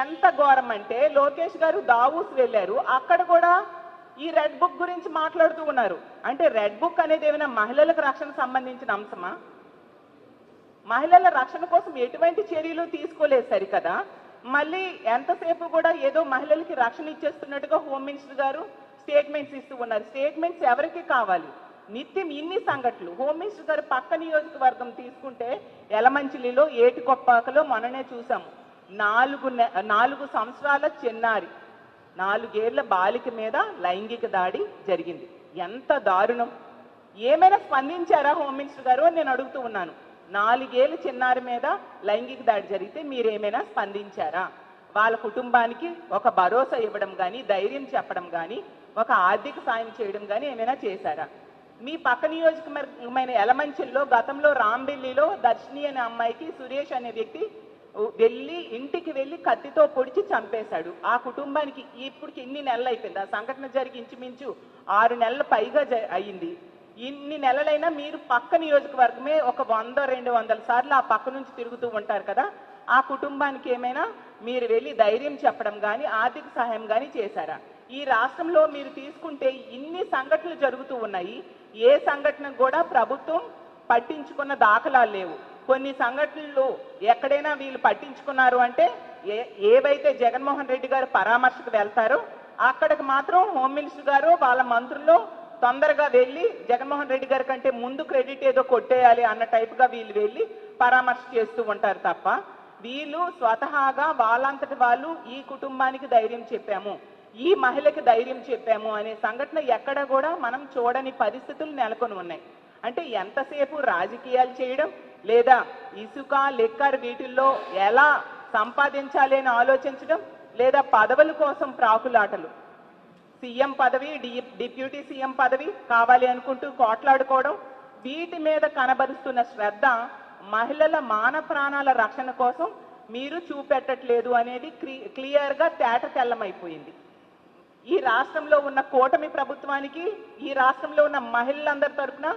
ఎంత ఘోరం అంటే లోకేష్ గారు దావూస్ వెళ్ళారు, అక్కడ కూడా ఈ రెడ్ బుక్ గురించి మాట్లాడుతూ ఉన్నారు. అంటే రెడ్ బుక్ అనేది ఏమైనా మహిళలకు రక్షణ సంబంధించిన అంశమా? మహిళల రక్షణ కోసం ఎటువంటి చర్యలు తీసుకోలేదు సరికదా. మళ్ళీ ఎంతసేపు కూడా ఏదో మహిళలకి రక్షణ ఇచ్చేస్తున్నట్టుగా హోమ్ మినిస్టర్ గారు స్టేట్మెంట్స్ ఇస్తూ ఉన్నారు. స్టేట్మెంట్స్ ఎవరికి కావాలి? నిత్యం ఇన్ని సంఘటనలు. హోమ్ మినిస్టర్ గారు పక్క నియోజకవర్గం తీసుకుంటే యలమంచిలిలో ఏటికొప్పాకలో మొన్ననే చూసాము. 4 సంవత్సరాల చిన్నారి 4 ఏళ్ల బాలిక మీద లైంగిక దాడి జరిగింది. ఎంత దారుణం! ఏమైనా స్పందించారా హోమ్ మినిస్టర్ గారు అని నేను అడుగుతూ ఉన్నాను. 4 ఏళ్ల చిన్నారి మీద లైంగిక దాడి జరిగితే మీరేమైనా స్పందించారా? వాళ్ళ కుటుంబానికి ఒక భరోసా ఇవ్వడం కానీ, ధైర్యం చెప్పడం కానీ, ఒక ఆర్థిక సాయం చేయడం కానీ ఏమైనా చేశారా? మీ పక్క నియోజకవర్గమైన యలమంచిల్లో గతంలో రాంబెల్లిలో దర్శిని అనే అమ్మాయికి సురేష్ అనే వ్యక్తి ఇంటికి వెళ్ళి కత్తితో పొడిచి చంపేశాడు. ఆ కుటుంబానికి ఇప్పటికి ఎన్ని నెలలు అయిపోయింది? ఆ సంఘటన జరిగి ఇంచుమించు 6 నెలల పైగా అయ్యింది. ఇన్ని నెలలైనా మీరు పక్క నియోజకవర్గమే ఒక 100-200 సార్లు ఆ పక్క నుంచి తిరుగుతూ ఉంటారు కదా. ఆ కుటుంబానికి ఏమైనా మీరు వెళ్ళి ధైర్యం చెప్పడం కానీ, ఆర్థిక సహాయం కానీ చేశారా? ఈ రాష్ట్రంలో మీరు తీసుకుంటే ఇన్ని సంఘటనలు జరుగుతూ ఉన్నాయి. ఏ సంఘటన కూడా ప్రభుత్వం పట్టించుకున్న దాఖలాలు లేవు. కొన్ని సంఘటనలు ఎక్కడైనా వీళ్ళు పట్టించుకున్నారు అంటే ఏవైతే జగన్మోహన్ రెడ్డి గారు పరామర్శకు వెళ్తారో అక్కడికి మాత్రం హోమ్ మినిస్టర్ గారు వాళ్ళ మంత్రుల్లో తొందరగా వెళ్ళి జగన్మోహన్ రెడ్డి గారి కంటే ముందు క్రెడిట్ ఏదో కొట్టేయాలి అన్న టైప్గా వీళ్ళు వెళ్ళి పరామర్శ చేస్తూ ఉంటారు తప్ప వీళ్ళు స్వతహాగా వాళ్ళంతటి వాళ్ళు ఈ కుటుంబానికి ధైర్యం చెప్పాము, ఈ మహిళకి ధైర్యం చెప్పాము అనే సంఘటన ఎక్కడ కూడా మనం చూడని పరిస్థితులు నెలకొని ఉన్నాయి. అంటే ఎంతసేపు రాజకీయాలు చేయడం, లేదా ఇసుక లెక్కర్ వీటిల్లో ఎలా సంపాదించాలి అని ఆలోచించడం, లేదా పదవుల కోసం ప్రాకులాటలు. సీఎం పదవి, డిప్యూటీ సీఎం పదవి కావాలి అనుకుంటూ కోట్లాడుకోవడం, వీటి మీద కనబరుస్తున్న శ్రద్ధ మహిళల మాన ప్రాణాల రక్షణ కోసం మీరు చూపెట్టట్లేదు అనేది క్లియర్గా తేట తెల్లమైపోయింది. ఈ రాష్ట్రంలో ఉన్న కూటమి ప్రభుత్వానికి, ఈ రాష్ట్రంలో ఉన్న మహిళలందరి తరఫున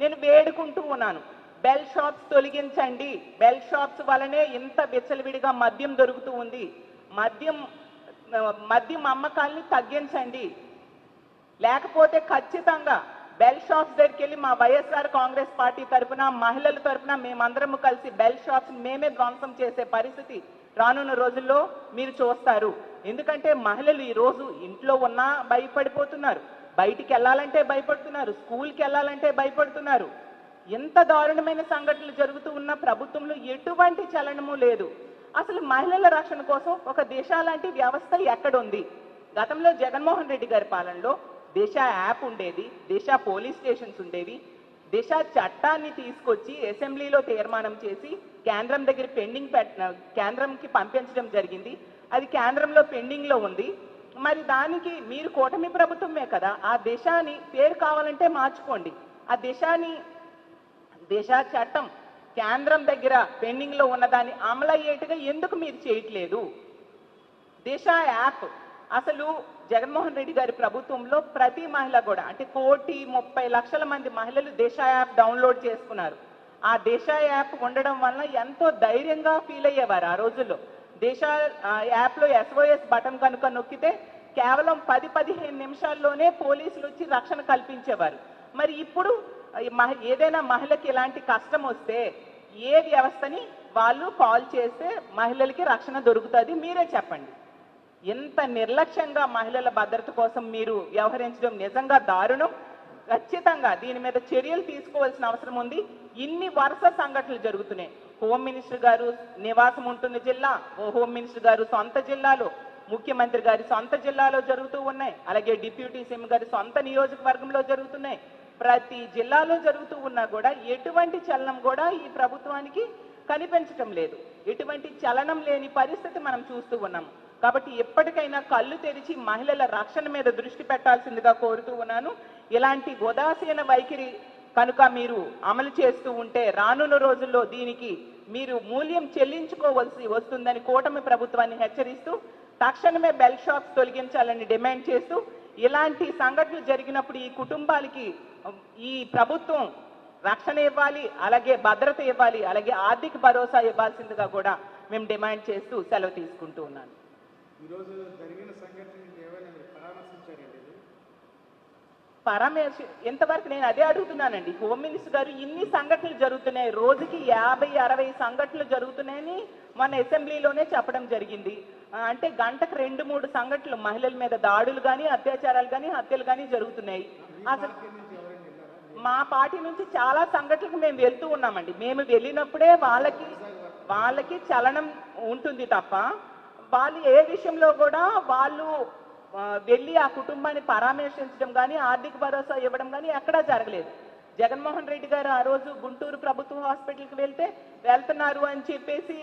నేను వేడుకుంటూ ఉన్నాను, బెల్ షాప్స్ తొలగించండి. బెల్ షాప్స్ వలనే ఇంత విచ్చలవిడిగా మద్యం దొరుకుతూ ఉంది. మద్యం అమ్మకాల్ని తగ్గించండి. లేకపోతే ఖచ్చితంగా బెల్ షాప్స్ దగ్గరికి వెళ్ళి మా వైఎస్ఆర్ కాంగ్రెస్ పార్టీ తరఫున, మహిళల తరఫున మేమందరము కలిసి బెల్ షాప్స్ మేమే ధ్వంసం చేసే పరిస్థితి రానున్న రోజుల్లో మీరు చూస్తారు. ఎందుకంటే మహిళలు ఈరోజు ఇంట్లో ఉన్నా భయపడిపోతున్నారు, బయటికి వెళ్ళాలంటే భయపడుతున్నారు, స్కూల్కి వెళ్ళాలంటే భయపడుతున్నారు. ఎంత దారుణమైన సంఘటనలు జరుగుతూ ఉన్న ప్రభుత్వంలో ఎటువంటి చలనము లేదు. అసలు మహిళల రక్షణ కోసం ఒక దిశ లాంటి వ్యవస్థ ఎక్కడుంది? గతంలో జగన్మోహన్ రెడ్డి గారి పాలనలో దిశ యాప్ ఉండేది, దిశ పోలీస్ స్టేషన్స్ ఉండేవి. దిశ చట్టాన్ని తీసుకొచ్చి అసెంబ్లీలో తీర్మానం చేసి కేంద్రం దగ్గర కేంద్రంకి పంపించడం జరిగింది. అది కేంద్రంలో పెండింగ్లో ఉంది. మరి దానికి మీరు కూటమి ప్రభుత్వమే కదా, ఆ దిశని పేరు కావాలంటే మార్చుకోండి. ఆ దిశ చట్టం కేంద్రం దగ్గర పెండింగ్లో ఉన్నదాన్ని అమలయ్యేట్టుగా ఎందుకు మీరు చేయట్లేదు? దిశ యాప్ అసలు జగన్మోహన్ రెడ్డి గారి ప్రభుత్వంలో ప్రతి మహిళ కూడా, అంటే 1,30,00,000 మంది మహిళలు దిశ యాప్ డౌన్లోడ్ చేసుకున్నారు. ఆ దిశ యాప్ ఉండడం వలన ఎంతో ధైర్యంగా ఫీల్ అయ్యేవారు. ఆ రోజుల్లో దిశ యాప్లో SOS బటన్ కనుక నొక్కితే కేవలం 10-15 నిమిషాల్లోనే పోలీసులు వచ్చి రక్షణ కల్పించేవారు. మరి ఇప్పుడు ఏదైనా మహిళకి ఇలాంటి కష్టం వస్తే ఏ వ్యవస్థని వాళ్ళు కాల్ చేస్తే మహిళలకి రక్షణ దొరుకుతుంది? మీరే చెప్పండి. ఎంత నిర్లక్ష్యంగా మహిళల భద్రత కోసం మీరు వ్యవహరించడం నిజంగా దారుణం. ఖచ్చితంగా దీని మీద చర్యలు తీసుకోవాల్సిన అవసరం ఉంది. ఇన్ని వరుస సంఘటనలు జరుగుతున్నాయి. హోమ్ మినిస్టర్ గారు నివాసం ఉంటున్న జిల్లా, హోమ్ మినిస్టర్ గారు సొంత జిల్లాలో, ముఖ్యమంత్రి గారి సొంత జిల్లాలో జరుగుతూ ఉన్నాయి. అలాగే డిప్యూటీ సీఎం గారి సొంత నియోజకవర్గంలో జరుగుతున్నాయి. ప్రతి జిల్లాలో జరుగుతూ ఉన్నా కూడా ఎటువంటి చలనం కూడా ఈ ప్రభుత్వానికి కనిపించటం లేదు. ఎటువంటి చలనం లేని పరిస్థితి మనం చూస్తూ ఉన్నాం. కాబట్టి ఎప్పటికైనా కళ్ళు తెరిచి మహిళల రక్షణ మీద దృష్టి పెట్టాల్సిందిగా కోరుతూ ఉన్నాను. ఇలాంటి ఉదాసీన వైఖరి కనుక మీరు అమలు చేస్తూ ఉంటే రానున్న రోజుల్లో దీనికి మీరు మూల్యం చెల్లించుకోవాల్సి వస్తుందని కూటమి ప్రభుత్వాన్ని హెచ్చరిస్తూ తక్షణమే బెల్ షాప్స్ తొలగించాలని డిమాండ్ చేస్తూ, ఇలాంటి సంఘటనలు జరిగినప్పుడు ఈ కుటుంబాలకి ఈ ప్రభుత్వం రక్షణ ఇవ్వాలి, అలాగే భద్రత ఇవ్వాలి, అలాగే ఆర్థిక భరోసా ఇవ్వాల్సిందిగా కూడా మేము డిమాండ్ చేస్తూ సెలవు తీసుకుంటూ ఉన్నాను. ఈరోజు జరిగిన సంఘటనలు ఏమైనా పరామర్శించారండి? ఎంతవరకు నేను అదే అడుగుతున్నానండి. హోమ్ మినిస్టర్ గారు ఇన్ని సంఘటనలు జరుగుతున్నాయి, రోజుకి 50-60 సంఘటనలు జరుగుతున్నాయని మన అసెంబ్లీలోనే చెప్పడం జరిగింది. అంటే గంటకు 2-3 సంఘటనలు మహిళల మీద దాడులు కానీ, అత్యాచారాలు కానీ, హత్యలు కానీ జరుగుతున్నాయి. అసలు మా పార్టీ నుంచి చాలా సంఘటనలకు మేము వెళ్తూ ఉన్నామండి. మేము వెళ్ళినప్పుడే వాళ్ళకి చలనం ఉంటుంది తప్ప వాళ్ళు ఏ విషయంలో కూడా వాళ్ళు వెళ్ళి ఆ కుటుంబాన్ని పరామర్శించడం కానీ, ఆర్థిక భరోసా ఇవ్వడం కానీ ఎక్కడా జరగలేదు. జగన్మోహన్ రెడ్డి గారు ఆ రోజు గుంటూరు ప్రభుత్వ హాస్పిటల్కి వెళ్తున్నారు అని చెప్పేసి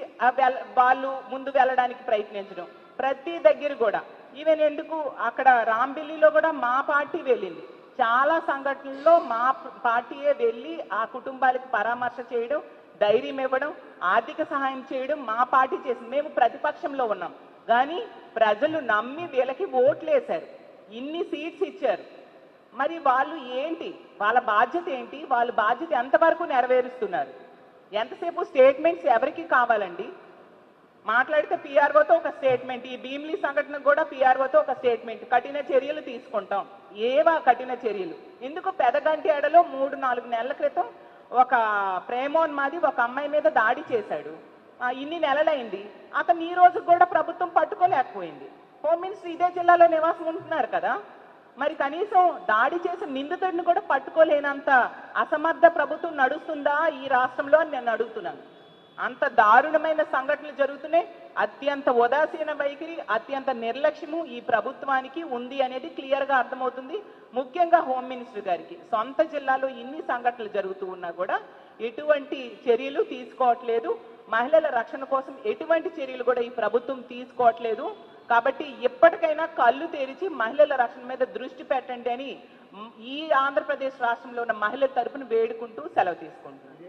వాళ్ళు ముందు వెళ్ళడానికి ప్రయత్నించడం, ప్రతి దగ్గర కూడా ఈవెన్ ఎందుకు అక్కడ రాంబిల్లిలో కూడా మా పార్టీ వెళ్ళింది. చాలా సంఘటనల్లో మా పార్టీయే వెళ్ళి ఆ కుటుంబాలకు పరామర్శ చేయడం, ధైర్యం ఇవ్వడం, ఆర్థిక సహాయం చేయడం మా పార్టీ చేసింది. మేము ప్రతిపక్షంలో ఉన్నాం కానీ ప్రజలు నమ్మి వీళ్ళకి ఓట్లు వేశారు, ఇన్ని సీట్స్ ఇచ్చారు. మరి వాళ్ళు ఏంటి, వాళ్ళ బాధ్యత ఏంటి, వాళ్ళ బాధ్యత ఎంతవరకు నెరవేరుస్తున్నారు? ఎంతసేపు స్టేట్మెంట్స్ ఎవరికి కావాలండి? మాట్లాడితే పిఆర్ఓతో ఒక స్టేట్మెంట్, ఈ భీమిలి సంఘటన కూడా పిఆర్ఓతో ఒక స్టేట్మెంట్, కఠిన చర్యలు తీసుకుంటాం. ఏవా కఠిన చర్యలు? ఎందుకు పెదగంటేడలో 3-4 నెలల క్రితం ఒక ప్రేమోన్మాది ఒక అమ్మాయి మీద దాడి చేశాడు, ఇన్ని నెలలైంది, అతను ఈ రోజు కూడా ప్రభుత్వం పట్టుకోలేకపోయింది. హోమ్ మినిస్టర్ ఇదే జిల్లాలో నివాసం ఉంటున్నారు కదా, మరి కనీసం దాడి చేసిన నిందితుడిని కూడా పట్టుకోలేనంత అసమర్థ ప్రభుత్వం నడుస్తుందా ఈ రాష్ట్రంలో అని నేను అడుగుతున్నాను. అంత దారుణమైన సంఘటనలు జరుగుతున్నాయి. అత్యంత ఉదాసీన వైఖరి, అత్యంత నిర్లక్ష్యము ఈ ప్రభుత్వానికి ఉంది అనేది క్లియర్గా అర్థమవుతుంది. ముఖ్యంగా హోమ్ మినిస్టర్ గారికి సొంత జిల్లాలో ఇన్ని సంఘటనలు జరుగుతూ ఉన్నా కూడా ఎటువంటి చర్యలు తీసుకోవట్లేదు. మహిళల రక్షణ కోసం ఎటువంటి చర్యలు కూడా ఈ ప్రభుత్వం తీసుకోవట్లేదు. కాబట్టి ఎప్పటికైనా కళ్ళు తెరిచి మహిళల రక్షణ మీద దృష్టి పెట్టండి అని ఈ ఆంధ్రప్రదేశ్ రాష్ట్రంలో ఉన్న మహిళల తరపున వేడుకుంటూ సెలవు తీసుకుంటున్నాను.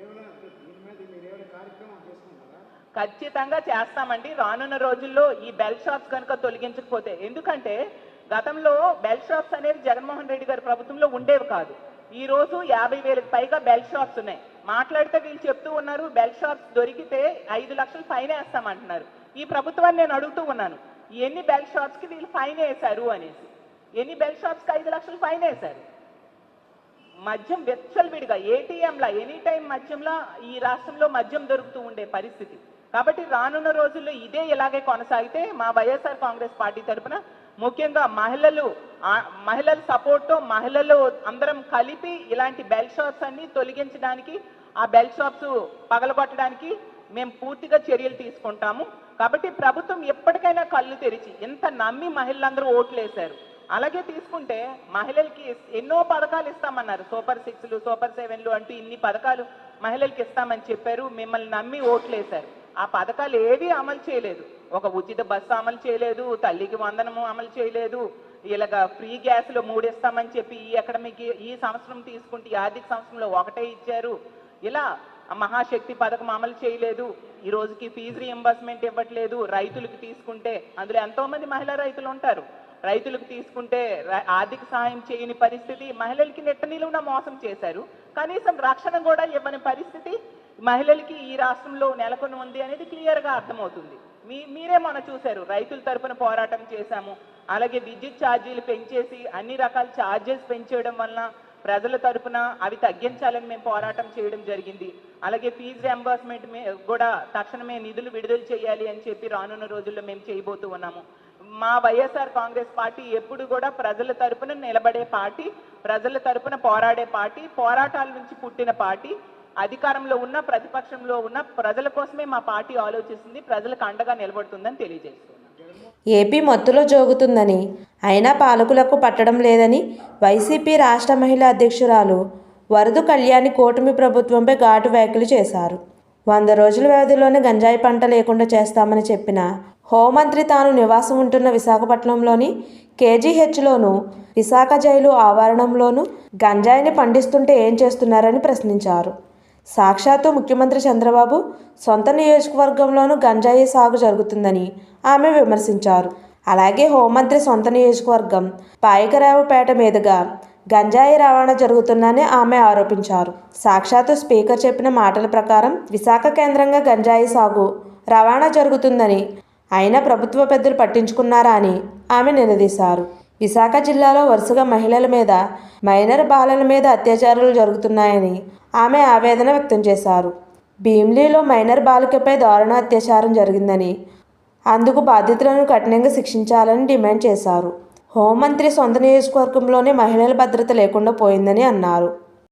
ఖచ్చితంగా చేస్తామండి. రానున్న రోజుల్లో ఈ బెల్ షాప్స్ కనుక తొలగించకపోతే, ఎందుకంటే గతంలో బెల్ షాప్స్ అనేవి జగన్మోహన్ రెడ్డి గారి ప్రభుత్వంలో ఉండేవి కాదు. ఈ రోజు 50,000కి పైగా బెల్ షాప్స్ ఉన్నాయి. మాట్లాడితే వీళ్ళు చెప్తూ ఉన్నారు బెల్ షాప్స్ దొరికితే 5 లక్షలు ఫైన్ వేస్తామంటున్నారు. ఈ ప్రభుత్వాన్ని నేను అడుగుతూ ఉన్నాను, ఎన్ని బెల్ షాప్స్ కి వీళ్ళు ఫైన్ వేశారు అనేసి, ఎన్ని బెల్ షాప్స్ కి 5 లక్షలు ఫైన్ వేశారు? మద్యం విచ్చలవిడిగా ఏటీఎంలా ఎనీ టైం మద్యంలా ఈ రాష్ట్రంలో మద్యం దొరుకుతూ ఉండే పరిస్థితి. కాబట్టి రానున్న రోజుల్లో ఇదే ఇలాగే కొనసాగితే మా వైఎస్ఆర్ కాంగ్రెస్ పార్టీ తరఫున ముఖ్యంగా మహిళల సపోర్ట్తో మహిళలు అందరం కలిపి ఇలాంటి బెల్ షాప్స్ అన్ని తొలగించడానికి, ఆ బెల్ షాప్స్ పగలగొట్టడానికి మేము పూర్తిగా చర్యలు తీసుకుంటాము. కాబట్టి ప్రభుత్వం ఎప్పటికైనా కళ్ళు తెరిచి, ఎంత నమ్మి మహిళలందరూ ఓట్లు వేశారు, అలాగే తీసుకుంటే మహిళలకి ఎన్నో పథకాలు ఇస్తామన్నారు, సూపర్ 6లు, సూపర్ 7లు అంటూ ఇన్ని పథకాలు మహిళలకి ఇస్తామని చెప్పారు. మిమ్మల్ని నమ్మి ఓట్లు వేశారు. ఆ పథకాలు ఏవి అమలు చేయలేదు. ఒక ఉచిత బస్సు అమలు చేయలేదు, తల్లికి వందనము అమలు చేయలేదు, ఇలాగ ఫ్రీ గ్యాస్లో 3 ఇస్తామని చెప్పి ఈ సంవత్సరం తీసుకుంటే ఈ ఆర్థిక సంవత్సరంలో 1 ఇచ్చారు. ఇలా మహాశక్తి పథకం అమలు చేయలేదు. ఈ రోజుకి ఫీజు రీఎంబర్స్మెంట్ ఇవ్వట్లేదు. రైతులకు తీసుకుంటే అందులో ఎంతో మంది మహిళా రైతులు ఉంటారు. రైతులకు తీసుకుంటే ఆర్థిక సహాయం చేయని పరిస్థితి, మహిళలకి నెట్ట నిలువున మోసం చేశారు. కనీసం రక్షణ కూడా ఇవ్వని పరిస్థితి మహిళలకి ఈ రాష్ట్రంలో నెలకొని ఉంది అనేది క్లియర్గా అర్థమవుతుంది. మీరే మొన్న చూశారు, రైతుల తరపున పోరాటం చేశాము. అలాగే విద్యుత్ ఛార్జీలు పెంచేసి అన్ని రకాల ఛార్జెస్ పెంచేయడం వలన ప్రజల తరపున అవి తగ్గించాలని మేము పోరాటం చేయడం జరిగింది. అలాగే ఫీజు రియంబర్స్మెంట్ కూడా తక్షణమే నిధులు విడుదల చేయాలి అని చెప్పి రానున్న రోజుల్లో మేము చేయబోతూ ఉన్నాము. మా వైఎస్ఆర్ కాంగ్రెస్ పార్టీ ఎప్పుడు కూడా ప్రజల తరపున నిలబడే పార్టీ, ప్రజల తరపున పోరాడే పార్టీ, పోరాటాల నుంచి పుట్టిన పార్టీ. అధికారంలో ఉన్న ప్రతిపక్షంలో ఉన్న ప్రజల కోసమే మా పార్టీ ఆలోచిస్తుంది, ప్రజలకు అండగా నిలబడుతుందని తెలియజేస్తున్నాను. ఏపీ మత్తులో జోగుతుందని అయినా పాలకులకు పట్టడం లేదని వైసీపీ రాష్ట్ర మహిళా అధ్యక్షురాలు వరదు కళ్యాణి కూటమి ప్రభుత్వంపై ఘాటు వ్యాఖ్యలు చేశారు. 100 రోజుల వ్యవధిలోనే గంజాయి పంట లేకుండా చేస్తామని చెప్పిన హోంమంత్రి తాను నివాసం ఉంటున్న విశాఖపట్నంలోని కేజీహెచ్లోను, విశాఖ జైలు ఆవరణంలోనూ గంజాయిని పండిస్తుంటే ఏం చేస్తున్నారని ప్రశ్నించారు. సాక్షాత్తు ముఖ్యమంత్రి చంద్రబాబు సొంత నియోజకవర్గంలోనూ గంజాయి సాగు జరుగుతుందని ఆమె విమర్శించారు. అలాగే హోంమంత్రి సొంత నియోజకవర్గం పాయకరావుపేట మీదుగా గంజాయి రవాణా జరుగుతుందని ఆమె ఆరోపించారు. సాక్షాత్తు స్పీకర్ చెప్పిన మాటల ప్రకారం విశాఖ కేంద్రంగా గంజాయి సాగు రవాణా జరుగుతుందని అయినా ప్రభుత్వ పెద్దలు పట్టించుకున్నారా అని ఆమె నిలదీశారు. విశాఖ జిల్లాలో వరుసగా మహిళల మీద, మైనర్ బాలల మీద అత్యాచారాలు జరుగుతున్నాయని ఆమె ఆవేదన వ్యక్తం చేశారు. భీమిలిలో మైనర్ బాలికపై దారుణ అత్యాచారం జరిగిందని, అందుకు బాధితులను కఠినంగా శిక్షించాలని డిమాండ్ చేశారు. హోంమంత్రి సొంత నియోజకవర్గంలోనే మహిళల భద్రత లేకుండా పోయిందని అన్నారు.